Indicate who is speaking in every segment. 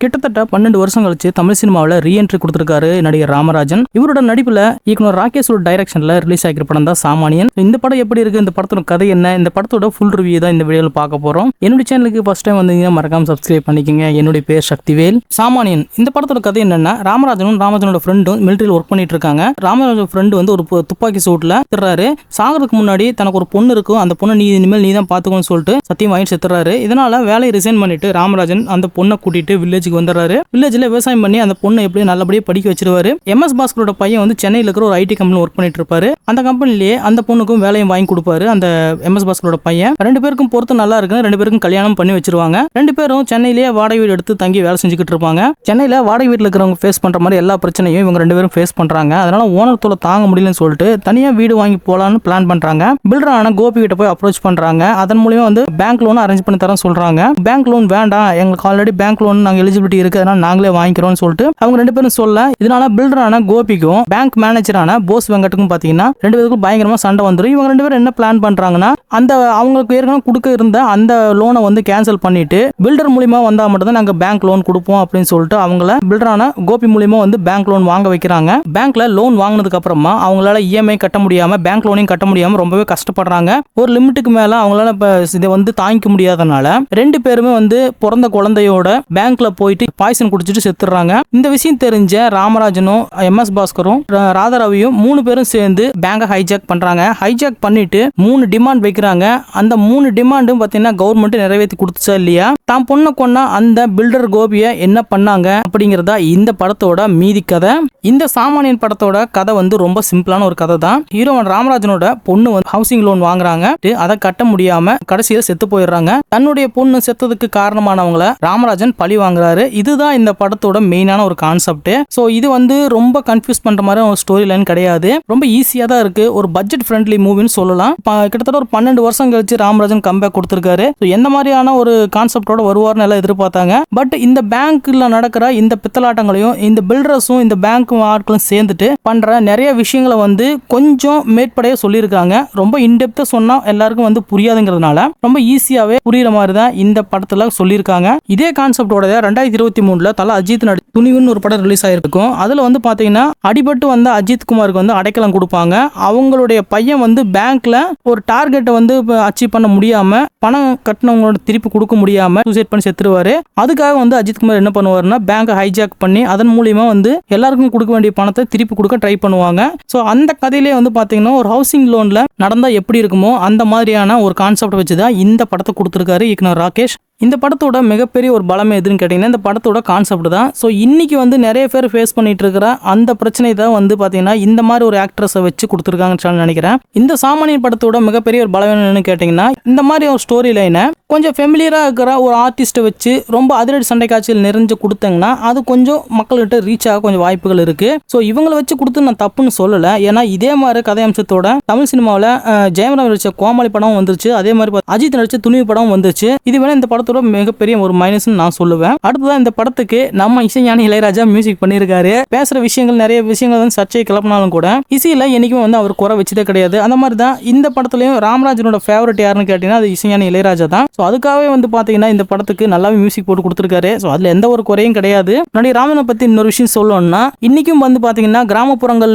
Speaker 1: கிட்டத்தட்ட 12 வருஷம் கழிச்சு தமிழ் சினிமாவில் ரீஎன்ட்ரி கொடுத்திருக்காரு நடிகர் ராமராஜன். இவரோட நடிப்புல இயக்குனர் ராகேஷோட டைரக்ஷன்ல ரிலீஸ் ஆகிற படம் தான் சாமானியன். இந்த படம் எப்படி இருக்கு, இந்த படத்தோட கதை என்ன, இந்த படத்தோட ஃபுல் ரிவ்யூ தான் இந்த வீடியோவில் பார்க்க போறோம். என்னுடைய சேனலுக்கு ஃபர்ஸ்ட் டைம் வந்தீங்கன்னா மறக்காம சப்ஸ்கிரைப் பண்ணிக்கங்க. என்னுடைய பேர் சக்திவேல். சாமானியன் இந்த படத்தோட கதை என்னன்னா, ராமராஜனோட ஃப்ரெண்டும் மிலிட்டரியில் ஒர்க் பண்ணிட்டு இருக்காங்க. ராமராஜனோட ஃப்ரெண்டு வந்து ஒரு துப்பாக்கி சூட்ல திட்டுறாரு. சாகிறதுக்கு முன்னாடி தனக்கு ஒரு பொண்ணு இருக்கும், அந்த பொண்ணை இனிமேல் நீ தான் பாத்துக்கணும்னு சொல்லிட்டு சத்தியம் வாங்கி செத்துறாரு. இதனால வேலையை ரிசைன் பண்ணிட்டு ராமராஜன் அந்த பொண்ணை கூட்டிட்டு வில்லேஜுக்கு வந்துடுறாரு. வில்லேஜ்ல விவசாயம் பண்ணி அந்த பொண்ணை எப்படியும் நல்லபடியா படிக்க வச்சிருவாரு. MS பாஸ்கரோட பையன் வந்து சென்னையில் இருக்கிற ஒரு IT கம்பெனி ஒர்க் பண்ணிட்டு இருப்பாரு. அந்த கம்பெனிலேயே அந்த பொண்ணுக்கும் வேலையும் வாங்கி கொடுப்பாரு அந்த MS பாஸ்கரோட பையன். 2 பேருக்கும் பொறுத்து நல்லா இருக்கு. 2 பேருக்கும் கல்யாணம் பண்ணி வச்சிருவாங்க. 2 பேரும் சென்னையிலேயே வாடகை வீடு எடுத்து தங்கி வேலை செஞ்சுக்கிட்டு இருப்பாங்க. சென்னையில வாடகை வீட்டில் இருக்கிறவங்க ஃபேஸ் பண்ற மாதிரி எல்லா பிரச்சனையும் இவங்க 2 பேரும் ஃபேஸ் பண்றாங்க. அதனால ஓனர் தொலை தாங்க முடியலன்னு சொல்லிட்டு தனியா வீடு வாங்கி போலான்னு பிளான் பண்றாங்க. பில்டரான கோபி கிட்ட போய் அப்ரோச் பண்றாங்க. அதன் மூலமா வந்து பேங்க் லோன் அரேஞ்ச் பண்ணி தரேன் சொல்றாங்க. பேங்க் லோன் வேண்டாம், எங்களுக்கு ஆல்ரெடி பேங்க் லோன் நாங்க எலிஜிபிலிட்டி இருக்கு, அதனால நாங்களே வாங்கிக்கிறோம்னு சொல்லிட்டு அவங்க 2 பேரும் சொல்ல, இதனால பில்டரான கோபிக்கும் பேங்க் மேனேஜரான போஸ் வெங்கட்டுக்கும் பாத்தீங்கன்னா 2 பேருக்கும் பயங்கரமா சண்டை வந்துடும். இவங்க 2 பேரும் என்ன பிளான் பண்றாங்கன்னா, அந்த அவங்களுக்கு ஏற்கனவே கொடுக்க இருந்த அந்த லோனை வந்து கேன்சல் பண்ணிட்டு பில்டர் மூலியமா வந்தா மட்டும் தான் நாங்க பேங்க் லோன் கொடுப்போம் அப்படின்னு சொல்லிட்டு அவங்கள பில்டரான கோபி மூலியமா வந்து பேங்க் லோன் வாங்க வைக்கிறாங்க. பேங்க்ல லோன் வாங்கினதுக்கு அப்புறமா அவங்களால EMI கட்ட முடியாம, பேங்க் லோனையும் கட்ட முடியாம ரொம்பவே கஷ்டப்படுறாங்க. ஒரு லிமிட்டுக்கு மேல அவங்களால இதை வந்து தாங்கிக்க முடியாதனால 2 பேருமே வந்து பிறந்த குழந்தையோட பேங்க்ல போயிட்டு பாய்சன் குடிச்சிட்டு செத்துறாங்க. இந்த விஷயம் தெரிஞ்ச ராமராஜனும் MS பாஸ்கரும் ராதாரவியும் 3 பேரும் சேர்ந்து பேங்கை ஹைஜாக் பண்றாங்க. ஹைஜாக் பண்ணிட்டு 3 டிமாண்ட் வைக்கிறாங்க. அந்த 3 டிமாண்டும் பாத்தீங்கன்னா கவர்மெண்ட் நிறைவேற்றி கொடுத்துச்சா இல்லையா, தான் பொண்ணை கொன்னா அந்த பில்டர் கோபியை என்ன பண்ணாங்க அப்படிங்கறதா இந்த படத்தோட மீதி கதை. இந்த சாமானியன் படத்தோட கதை வந்து ரொம்ப சிம்பிளான ஒரு கதை தான். ஹீரோ ராமராஜனோட பொண்ணு வந்து ஹவுசிங் லோன் வாங்குறாங்க. அதை கட்ட முடியாம கடைசியில செத்து போயிடுறாங்க. தன்னுடைய பொண்ணு செத்ததுக்கு காரணமானவங்கள ராமராஜன் பழி வாங்குறாரு. இதுதான் இந்த படத்தோட மெயினான ஒரு கான்செப்ட். சோ இது வந்து ரொம்ப கன்ஃபியூஸ் பண்ற மாதிரி ஒரு ஸ்டோரி லைன் கிடையாது. ரொம்ப ஈஸியா தான் இருக்கு. ஒரு பட்ஜெட் ஃப்ரெண்ட்லி மூவின்னு சொல்லலாம். கிட்டத்தட்ட ஒரு 12 வருஷம் கழிச்சு ராமராஜன் கம்பேக் கொடுத்திருக்காரு. எந்த மாதிரியான ஒரு கான்செப்டோட வருவார்னு எல்லாம் எதிர்பார்த்தாங்க. பட் இந்த பேங்க்ல நடக்கிற இந்த பித்தலாட்டங்களையும் இந்த பில்டர்ஸும் இந்த பேங்க் ஆட்களும் சேர்ந்துட்டு பண்ற நிறைய விஷயங்களை வந்து கொஞ்சம் மேற்படையா சொல்லியிருக்காங்க. ரொம்ப இன்டெப்தா சொன்னா எல்லாருக்கும் வந்து புரியாதுங்கிறதுனால ரொம்ப ஈஸியாவே புரியுற மாதிரி தான் இந்த படத்துல சொல்லியிருக்காங்க. இதே கான்செப்டோட 2023 தல அஜித் துணிவுன்னு ஒரு படம் ரிலீஸ் ஆயிருக்கும். அதுல வந்து பாத்தீங்கன்னா அடிபட்டு வந்த அஜித் குமாருக்கு வந்து அடைக்கலம் கொடுப்பாங்க. அவங்களுடைய பையன் வந்து பேங்க்ல ஒரு டார்கெட்டை வந்து அச்சீவ் பண்ண முடியாம, பணம் கட்டினவங்களோட திருப்பி கொடுக்க முடியாம சூசைட் பண்ணி செத்துருவாரு. அதுக்காக வந்து அஜித் குமார் என்ன பண்ணுவாருன்னா, பேங்கை ஹைஜாக் பண்ணி அதன் மூலியமா வந்து எல்லாருக்கும் கொடுக்க வேண்டிய பணத்தை திருப்பி கொடுக்க ட்ரை பண்ணுவாங்க. ஸோ அந்த கதையிலே வந்து பாத்தீங்கன்னா ஒரு ஹவுசிங் லோன்ல நடந்தா எப்படி இருக்குமோ அந்த மாதிரியான ஒரு கான்செப்ட் வச்சுதான் இந்த படத்தை கொடுத்திருக்காரு இயக்குனர் ராகேஷ். இந்த படத்தோட மிகப்பெரிய ஒரு பலம் எதுன்னு கேட்டீங்கன்னா இந்த படத்தோட கான்செப்ட் தான். ஸோ இன்னைக்கு வந்து நிறைய பேர் ஃபேஸ் பண்ணிட்டு இருக்கிற அந்த பிரச்சனை தான் வந்து பாத்தீங்கன்னா இந்த மாதிரி ஒரு ஆக்ட்ரஸை வச்சு கொடுத்துருக்காங்கன்னு நினைக்கிறேன். இந்த சாமானியன் படத்தோட மிகப்பெரிய ஒரு பலம் என்னன்னு கேட்டீங்கன்னா, இந்த மாதிரி ஒரு ஸ்டோரி லைனை கொஞ்சம் ஃபெமிலியரா இருக்கிற ஒரு ஆர்டிஸ்ட்டை வச்சு ரொம்ப அதிரடி சண்டை காட்சியில் நிறைஞ்சு கொடுத்தாங்கன்னா அது கொஞ்சம் மக்கள்கிட்ட ரீச் ஆக கொஞ்சம் வாய்ப்புகள் இருக்கு. ஸோ இவங்களை வச்சு கொடுத்து நான் தப்புன்னு சொல்லலை. ஏன்னா இதே மாதிரி கதை அம்சத்தோட தமிழ் சினிமாவில் ஜெயமரா நடிச்ச கோமாளி படம் வந்துருச்சு. அதே மாதிரி அஜித் நடிச்ச துணிவு படம் வந்துருச்சு. இது வேணா இந்த படத்தோட மிகப்பெரிய ஒரு மைனஸ் நான் சொல்லுவேன். அடுத்ததான் இந்த படத்துக்கு நம்ம இசைஞானி இளையராஜா மியூசிக் பண்ணியிருக்காரு. பேசுற விஷயங்கள் நிறைய விஷயங்கள் வந்து சர்ச்சை கிளப்பினாலும் கூட இசையில என்னைக்குமே வந்து அவர் குறை வச்சதே கிடையாது. அந்த மாதிரி தான் இந்த படத்துலயும் ராமராஜனோட ஃபேவரட் யாருன்னு கேட்டீங்கன்னா அது இசைஞானி இளையராஜா தான். ஸோ அதுக்காகவே வந்து பாத்தீங்கன்னா இந்த படத்துக்கு நல்லாவே மியூசிக் போட்டு கொடுத்துருக்காரு. ஸோ அதுல எந்த ஒரு குறையும் கிடையாது. நடிகர் ராமனை பத்தி இன்னொரு விஷயம் சொல்லணும்னா, இன்னைக்கும் வந்து பாத்தீங்கன்னா கிராமப்புறங்கள்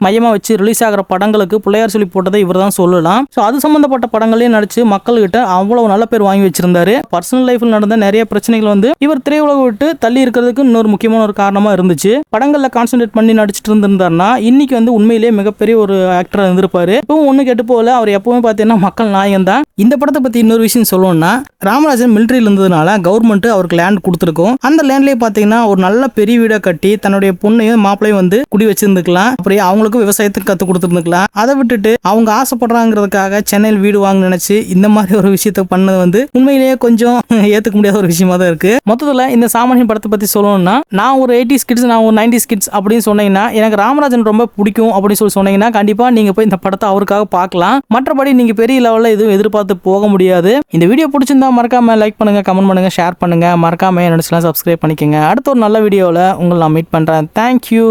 Speaker 1: மையமா வச்சு ரிலீஸ் ஆகிற படங்களுக்கு பிள்ளையார் சொல்லி போட்டதை இவர் தான் சொல்லலாம். ஸோ அது சம்பந்தப்பட்ட படங்களையும் நடிச்சு மக்கள்கிட்ட அவ்வளவு நல்ல பேர் வாங்கி வச்சிருந்தாரு. பர்சனல் லைஃப்ல நடந்த நிறைய பிரச்சனைகள் வந்து இவர் திரையுலக விட்டு தள்ளி இருக்கிறதுக்கு இன்னொரு முக்கியமான ஒரு காரணமா இருந்துச்சு. படங்கள்ல கான்சென்ட்ரேட் பண்ணி நடிச்சிட்டு இருந்திருந்தாருன்னா இன்னைக்கு வந்து உண்மையிலேயே மிகப்பெரிய ஒரு ஆக்டரா இருந்திருப்பாரு. இப்பவும் ஒண்ணு கெட்டு போல, அவர் எப்பவுமே பாத்தீங்கன்னா மக்கள் நாயகம் தான். இந்த படத்தை பத்தி இன்னொரு விஷயம் சொல்லணும்னா, ராமராஜன் மிலிட்டரியில் இருந்ததுனால கவர்மெண்ட் அவருக்கு லேண்ட் கொடுத்துருக்கும். அந்த லேண்ட்லயே பாத்தீங்கன்னா ஒரு நல்ல பெரிய வீடை கட்டி தன்னுடைய பொண்ணையும் மாப்பிளையும் வந்து குடி வச்சிருந்துக்கலாம். அப்படியே அவங்களுக்கும் விவசாயத்துக்கு கத்து கொடுத்துருந்துக்கலாம். அதை விட்டுட்டு அவங்க ஆசைப்படுறாங்கிறதுக்காக சென்னையில் வீடு வாங்க நினைச்சு இந்த மாதிரி ஒரு விஷயத்த பண்ணது வந்து உண்மையிலேயே கொஞ்சம் ஏத்துக்க முடியாத ஒரு விஷயமா தான் இருக்கு. மொத்தத்துல இந்த சாமானியன் படத்தை பத்தி சொல்லணும்னா, நான் ஒரு 80s கிட்ஸ், நான் ஒரு 90s கிட்ஸ் அப்படின்னு சொன்னீங்கன்னா, எனக்கு ராமராஜன் ரொம்ப பிடிக்கும் அப்படின்னு சொல்லி சொன்னீங்கன்னா கண்டிப்பா நீங்க போய் இந்த படத்தை அவருக்காக பார்க்கலாம். மற்றபடி நீங்க பெரிய லெவல்ல எதுவும் எதிர்பார்த்து போக முடியாது. இந்த வீடியோ பிடிச்சிருந்தா மறக்காம லைக் பண்ணுங்க, கமெண்ட் பண்ணுங்க, ஷேர் பண்ணுங்க. மறக்காம என்னோட சேனலை சப்ஸ்கிரைப் பண்ணிக்கங்க. அடுத்த ஒரு நல்ல வீடியோவில் உங்களை நான் மீட் பண்றேன். தேங்க்யூ.